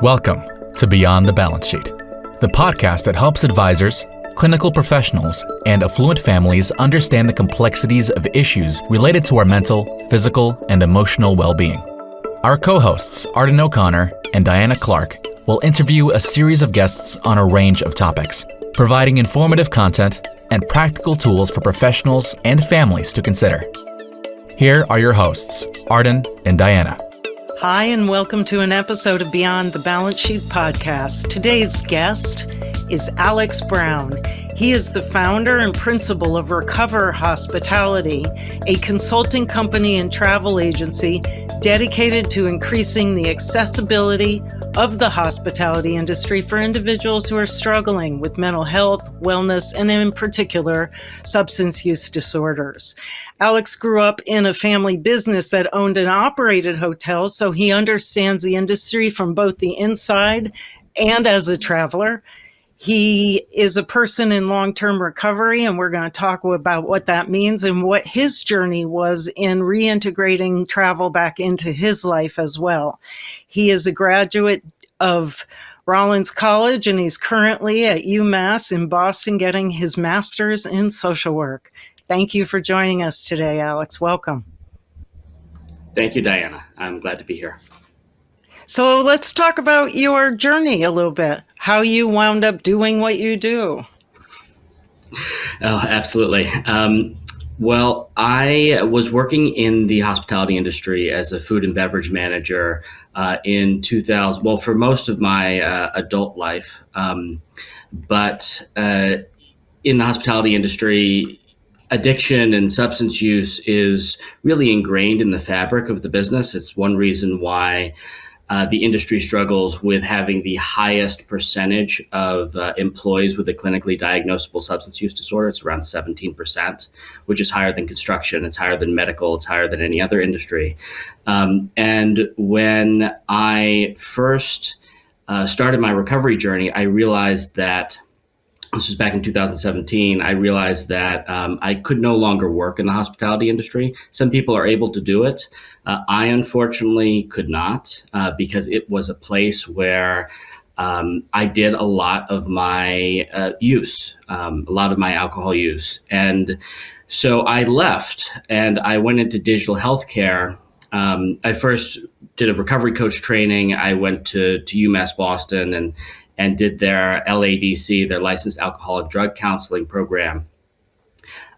Welcome to Beyond the Balance Sheet, the podcast that helps advisors, clinical professionals, and affluent families understand the complexities of issues related to our mental, physical, and emotional well-being. Our co-hosts, Arden O'Connor and Diana Clark, will interview a series of guests on a range of topics, providing informative content and practical tools for professionals and families to consider. Here are your hosts, Arden and Diana. Hi, and welcome to an episode of Beyond the Balance Sheet podcast. Today's guest is Alex Brown. He is the founder and principal of Recover Hospitality, a consulting company and travel agency dedicated to increasing the accessibility of the hospitality industry for individuals who are struggling with mental health, wellness, and in particular, substance use disorders. Alex grew up in a family business that owned and operated hotels, so he understands the industry from both the inside and as a traveler. He is a person in long-term recovery, and we're going to talk about what that means and what his journey was in reintegrating travel back into his life as well. He is a graduate of Rollins College, and he's currently at UMass in Boston getting his master's in social work. Thank you for joining us today, Alex. Welcome. Thank you, Diana. I'm glad to be here. So let's talk about your journey a little bit, how you wound up doing what you do. Oh, absolutely. Well, I was working in the hospitality industry as a food and beverage manager in 2000, well, for most of my adult life. But in the hospitality industry, addiction and substance use is really ingrained in the fabric of the business. It's one reason why the industry struggles with having the highest percentage of employees with a clinically diagnosable substance use disorder. It's around 17%, which is higher than construction. It's higher than medical. It's higher than any other industry. And when I first started my recovery journey, I realized that this was back in 2017. I realized that I could no longer work in the hospitality industry. Some people are able to do it. I unfortunately could not because it was a place where I did a lot of my use, a lot of my alcohol use. And so I left and I went into digital healthcare. I first did a recovery coach training. I went to UMass Boston and did their LADC, their licensed alcohol and drug counseling program.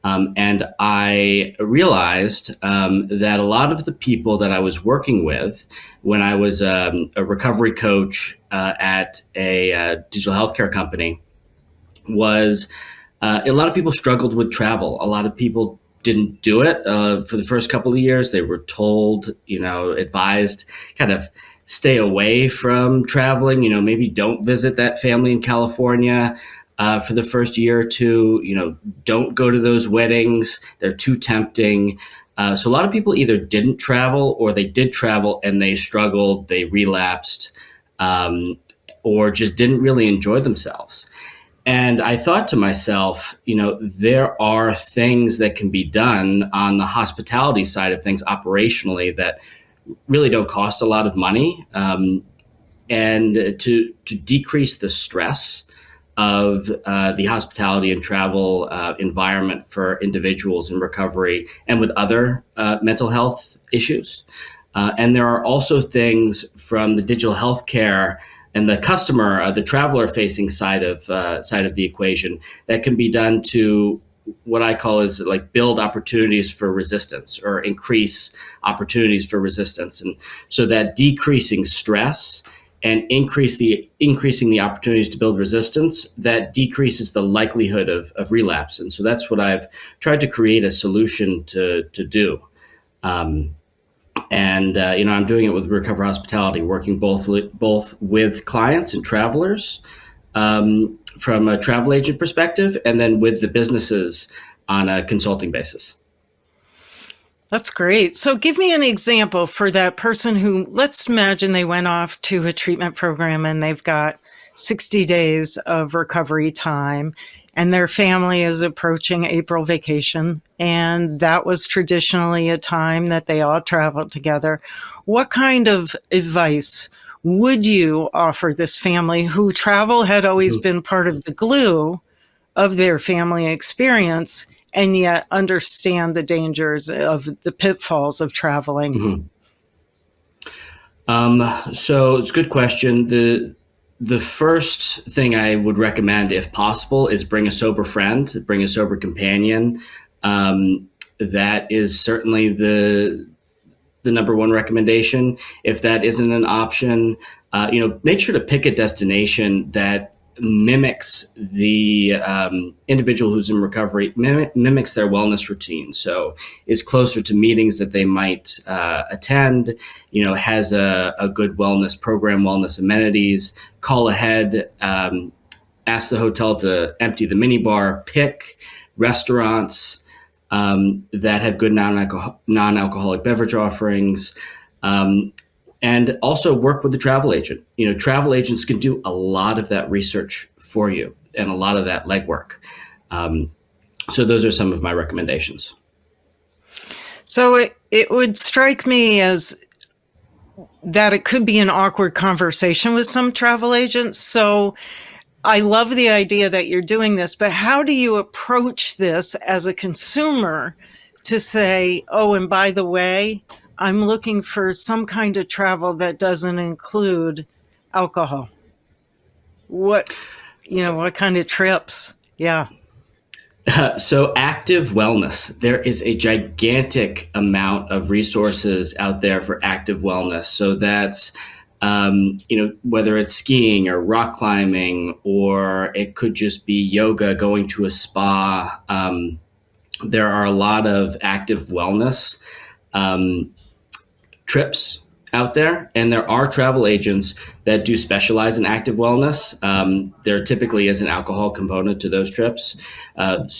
And I realized that a lot of the people that I was working with when I was a recovery coach at a digital healthcare company was a lot of people struggled with travel. A lot of people didn't do it for the first couple of years. They were told, advised kind of stay away from traveling, maybe don't visit that family in California for the first year or two, don't go to those weddings. They're too tempting. So a lot of people either didn't travel or they did travel and they struggled, they relapsed, or just didn't really enjoy themselves. And I thought to myself, there are things that can be done on the hospitality side of things operationally that really don't cost a lot of money, and to decrease the stress of the hospitality and travel environment for individuals in recovery and with other mental health issues. And there are also things from the digital healthcare and the customer, the traveler-facing side of the equation that can be done to what I call is like build opportunities for resistance or increase opportunities for resistance. And so that decreasing stress and increasing the opportunities to build resistance, that decreases the likelihood of relapse. And so that's what I've tried to create a solution to do. I'm doing it with Recover Hospitality, working both with clients and travelers, from a travel agent perspective, and then with the businesses on a consulting basis. That's great. So give me an example for that person who, let's imagine they went off to a treatment program and they've got 60 days of recovery time and their family is approaching April vacation. And that was traditionally a time that they all traveled together. What kind of advice would you offer this family who travel had always been part of the glue of their family experience, and yet understand the dangers of the pitfalls of traveling? So it's a good question. The first thing I would recommend, if possible, is bring a sober friend, bring a sober companion. That is certainly the number one recommendation. If that isn't an option, make sure to pick a destination that mimics the individual who's in recovery, mimics their wellness routine. So is closer to meetings that they might attend, has a good wellness program, wellness amenities. Call ahead, ask the hotel to empty the minibar, pick restaurants that have good non-alcoholic beverage offerings, and also work with the travel agent. Travel agents can do a lot of that research for you and a lot of that legwork. So those are some of my recommendations. So it would strike me as that it could be an awkward conversation with some travel agents. So I love the idea that you're doing this, but how do you approach this as a consumer to say, oh, and by the way, I'm looking for some kind of travel that doesn't include alcohol? What kind of trips? Yeah. So active wellness, there is a gigantic amount of resources out there for active wellness. So that's whether it's skiing or rock climbing, or it could just be yoga, going to a spa. There are a lot of active wellness trips out there, and there are travel agents that do specialize in active wellness. There typically is an alcohol component to those trips. But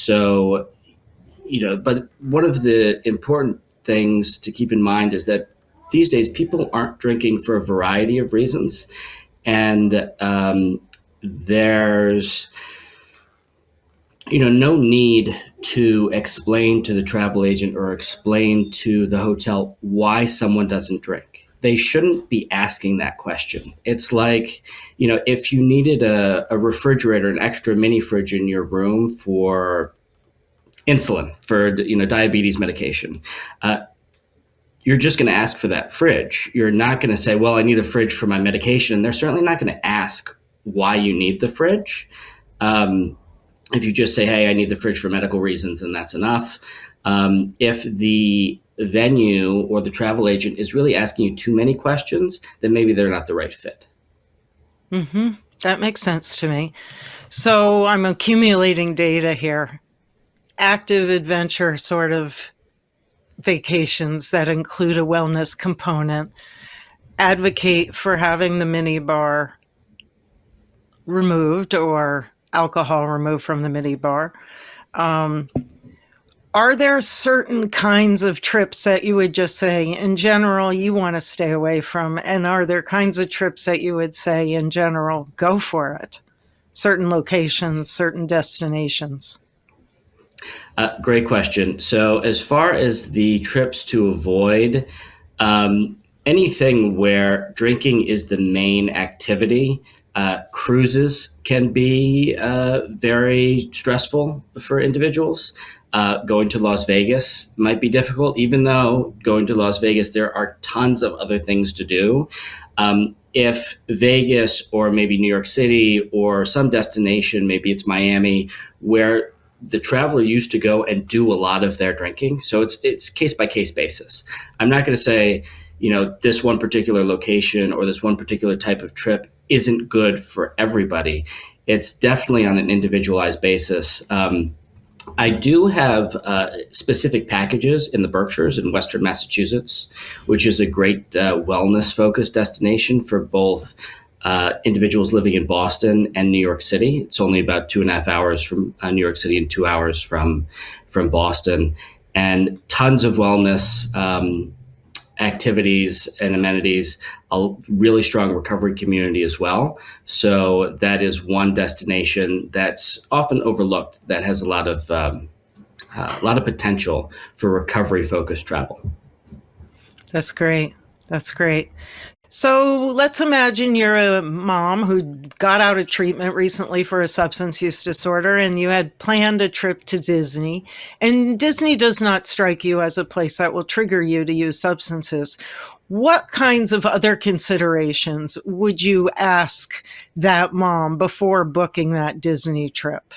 one of the important things to keep in mind is that these days, people aren't drinking for a variety of reasons. And there's, no need to explain to the travel agent or explain to the hotel why someone doesn't drink. They shouldn't be asking that question. It's like, if you needed a refrigerator, an extra mini fridge in your room for insulin, for, diabetes medication, you're just going to ask for that fridge. You're not going to say, well, I need a fridge for my medication. They're certainly not going to ask why you need the fridge. If you just say, hey, I need the fridge for medical reasons, then that's enough. If the venue or the travel agent is really asking you too many questions, then maybe they're not the right fit. Mm-hmm. That makes sense to me. So I'm accumulating data here. Active adventure sort of vacations that include a wellness component. Advocate for having the minibar removed or alcohol removed from the minibar. Are there certain kinds of trips that you would just say, in general, you want to stay away from? And are there kinds of trips that you would say, in general, go for it? Certain locations, certain destinations? Great question. So as far as the trips to avoid, anything where drinking is the main activity, cruises can be very stressful for individuals. Going to Las Vegas might be difficult, even though going to Las Vegas, there are tons of other things to do. If Vegas or maybe New York City or some destination, maybe it's Miami, where the traveler used to go and do a lot of their drinking. So it's case by case basis. I'm not going to say, this one particular location or this one particular type of trip isn't good for everybody. It's definitely on an individualized basis. I do have specific packages in the Berkshires in Western Massachusetts, which is a great wellness-focused destination for both individuals living in Boston and New York City. It's only about 2.5 hours from New York City and 2 hours from Boston, and tons of wellness activities and amenities, a really strong recovery community as well. So that is one destination that's often overlooked that has a lot of potential for recovery-focused travel. That's great. That's great. So let's imagine you're a mom who got out of treatment recently for a substance use disorder, and you had planned a trip to Disney. And Disney does not strike you as a place that will trigger you to use substances. What kinds of other considerations would you ask that mom before booking that Disney trip?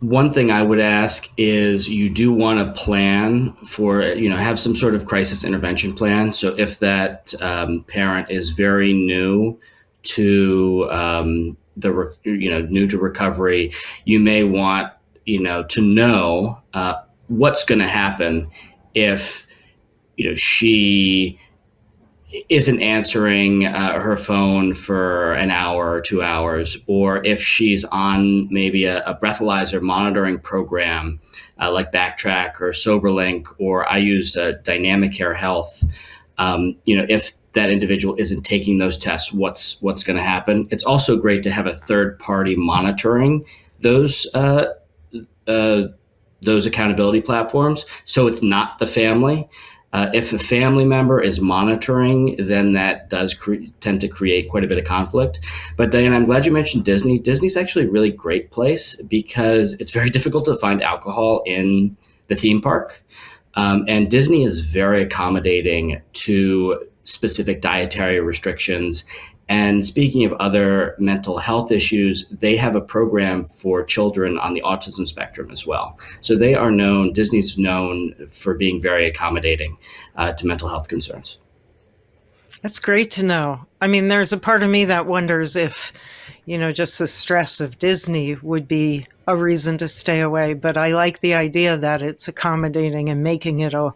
One thing I would ask is you do want to plan for, have some sort of crisis intervention plan. So if that parent is very new to new to recovery, you may want, to know what's going to happen if, she isn't answering her phone for an hour or 2 hours, or if she's on maybe a breathalyzer monitoring program like Backtrack or SoberLink, or I use Dynamic Care Health. If that individual isn't taking those tests, what's going to happen? It's also great to have a third party monitoring those accountability platforms, so it's not the family. If a family member is monitoring, then that does tend to create quite a bit of conflict. But Diana, I'm glad you mentioned Disney. Disney's actually a really great place because it's very difficult to find alcohol in the theme park. And Disney is very accommodating to specific dietary restrictions. And speaking of other mental health issues, they have a program for children on the autism spectrum as well. So Disney's known for being very accommodating to mental health concerns. That's great to know. I mean, there's a part of me that wonders if, just the stress of Disney would be a reason to stay away. But I like the idea that it's accommodating and making it a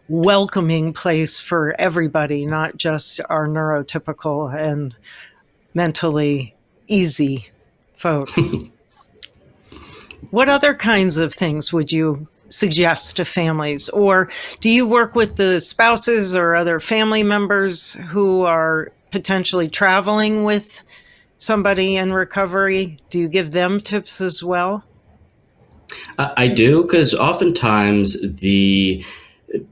welcoming place for everybody, not just our neurotypical and mentally easy folks. What other kinds of things would you suggest to families? Or do you work with the spouses or other family members who are potentially traveling with somebody in recovery? Do you give them tips as well? I do, because oftentimes the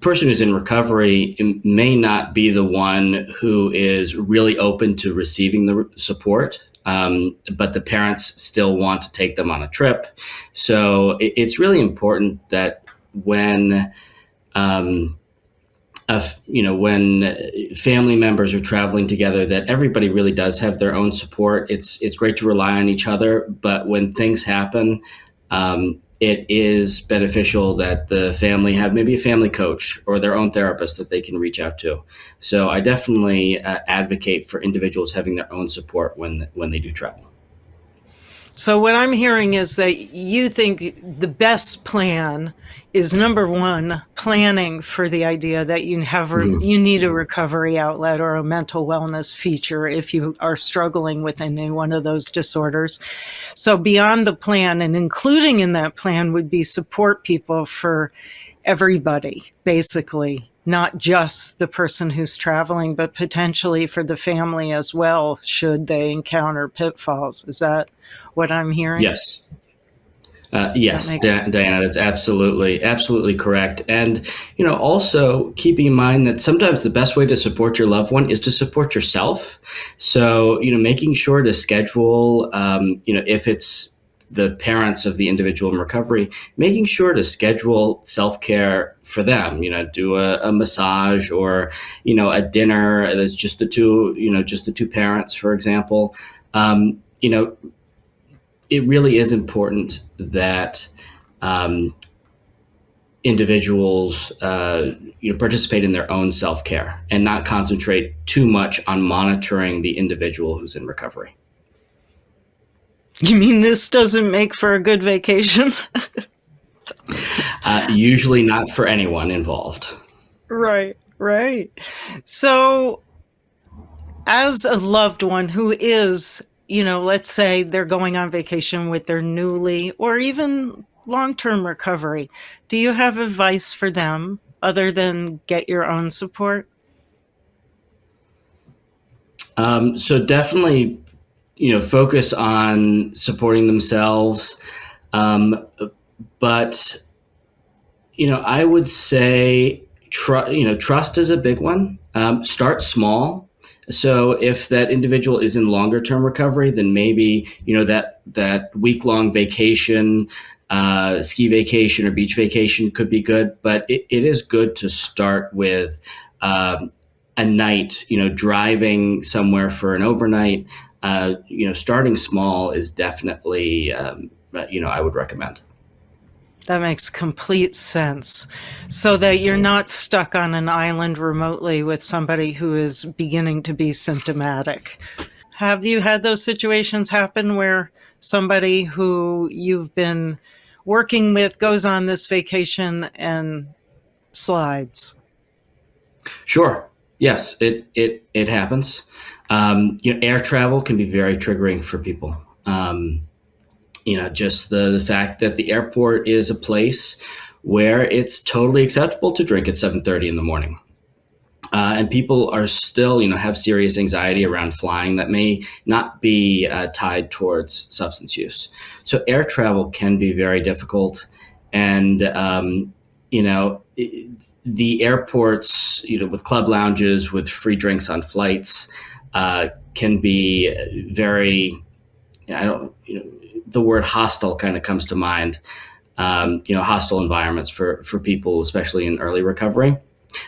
person who's in recovery may not be the one who is really open to receiving the support, but the parents still want to take them on a trip. So it's really important that when when family members are traveling together, that everybody really does have their own support. It's great to rely on each other, but when things happen, it is beneficial that the family have maybe a family coach or their own therapist that they can reach out to. So I definitely advocate for individuals having their own support when they do travel. So what I'm hearing is that you think the best plan is, number one, planning for the idea that you need a recovery outlet or a mental wellness feature if you are struggling with any one of those disorders. So beyond the plan, and including in that plan, would be support people for everybody, basically, not just the person who's traveling, but potentially for the family as well, should they encounter pitfalls. Is that what I'm hearing? Yes. Yes, Diana, that's absolutely correct. And, also keeping in mind that sometimes the best way to support your loved one is to support yourself. So, making sure to schedule, if it's the parents of the individual in recovery, making sure to schedule self-care for them, do a massage or, a dinner that's just the two parents, for example. It really is important that individuals participate in their own self-care and not concentrate too much on monitoring the individual who's in recovery. You mean this doesn't make for a good vacation? Usually not for anyone involved. Right. So as a loved one who is, let's say they're going on vacation with their newly or even long-term recovery, do you have advice for them other than get your own support? So definitely, focus on supporting themselves. But, I would say, Trust is a big one. Start small. So if that individual is in longer term recovery, then maybe, that week-long vacation, ski vacation or beach vacation could be good. But it is good to start with a night, driving somewhere for an overnight. Starting small is definitely, I would recommend. That makes complete sense, so that you're not stuck on an island remotely with somebody who is beginning to be symptomatic. Have you had those situations happen where somebody who you've been working with goes on this vacation and slides? Sure. Yes, it happens. Air travel can be very triggering for people. Just the fact that the airport is a place where it's totally acceptable to drink at 7:30 in the morning. And people are still, have serious anxiety around flying that may not be tied towards substance use. So air travel can be very difficult. And, the airports, with club lounges, with free drinks on flights, can be very, the word hostile kind of comes to mind, hostile environments for people, especially in early recovery.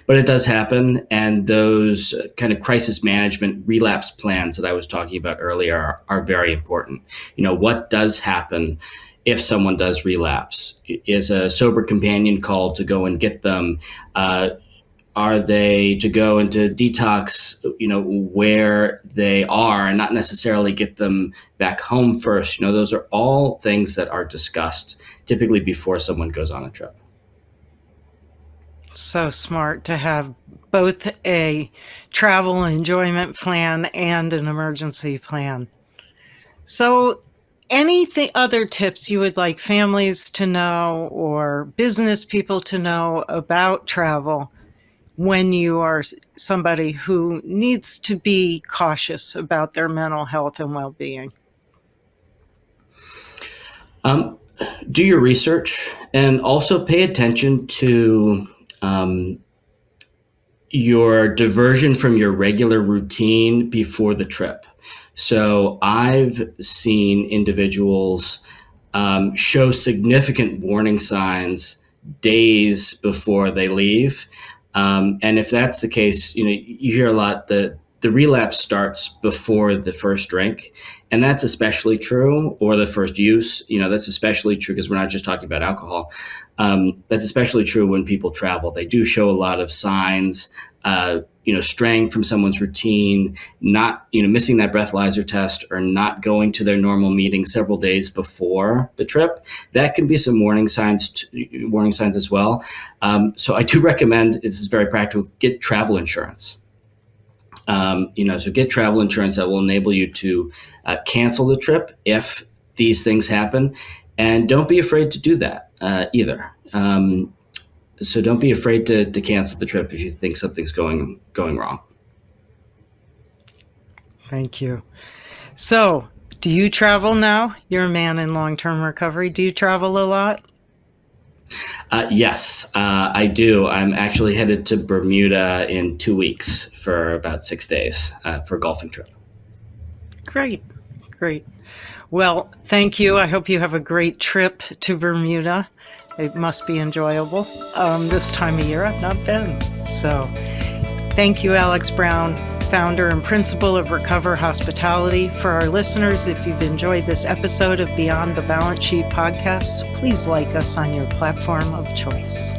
But it does happen. And those kind of crisis management relapse plans that I was talking about earlier are very important. What does happen if someone does relapse? Is a sober companion called to go and get them? Are they to go into detox, where they are, and not necessarily get them back home first? Those are all things that are discussed typically before someone goes on a trip. So smart to have both a travel enjoyment plan and an emergency plan. So any other tips you would like families to know or business people to know about travel when you are somebody who needs to be cautious about their mental health and well-being? Do your research and also pay attention to your diversion from your regular routine before the trip. So I've seen individuals show significant warning signs days before they leave. And if that's the case, you hear a lot that the relapse starts before the first drink. And that's especially true, or the first use. That's especially true because we're not just talking about alcohol. That's especially true when people travel. They do show a lot of signs, straying from someone's routine, not, missing that breathalyzer test, or not going to their normal meeting several days before the trip. That can be some warning signs as well. So I do recommend, this is very practical, get travel insurance. So get travel insurance that will enable you to cancel the trip if these things happen. And don't be afraid to do that either. So don't be afraid to cancel the trip if you think something's going wrong. Thank you. So, do you travel now? You're a man in long-term recovery. Do you travel a lot? Yes, I do. I'm actually headed to Bermuda in 2 weeks for about 6 days for a golfing trip. Great. Well, thank you. I hope you have a great trip to Bermuda. It must be enjoyable this time of year. I've not been. So thank you, Alex Brown, founder and principal of Recover Hospitality. For our listeners, if you've enjoyed this episode of Beyond the Balance Sheet podcast, please like us on your platform of choice.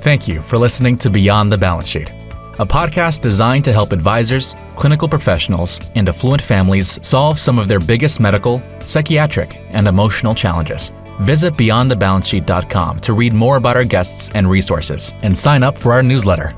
Thank you for listening to Beyond the Balance Sheet, a podcast designed to help advisors, clinical professionals, and affluent families solve some of their biggest medical, psychiatric, and emotional challenges. Visit beyondthebalancesheet.com to read more about our guests and resources, and sign up for our newsletter.